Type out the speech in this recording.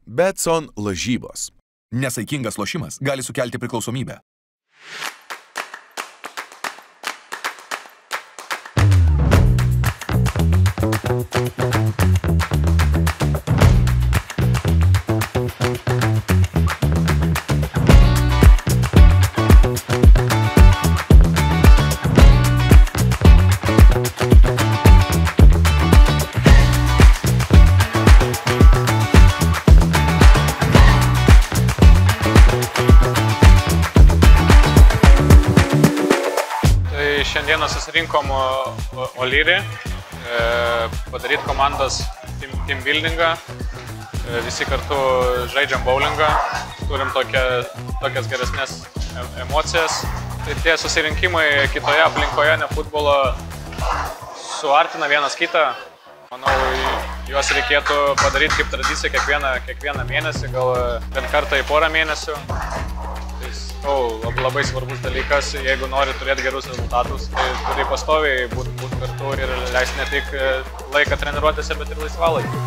Betson lažybos. Nesaikingas lošimas gali sukelti priklausomybę. Šiandieną susirinkom Olyrį, padaryti komandos team buildingą, visi kartu žaidžiam bowlingą, turim tokias geresnės emocijas. Tai tie susirinkimai kitoje aplinkoje, ne futbolo, suartina vienas kitą. Manau, juos reikėtų padaryti kaip tradiciją kiekvieną mėnesį, gal bent kartą į porą mėnesių. Labai svarbus dalykas, jeigu nori turėti gerus rezultatus, tai turi pastoviai būti kartu ir leisti ne tik laiką treniruotėse, bet ir laisvalaikį.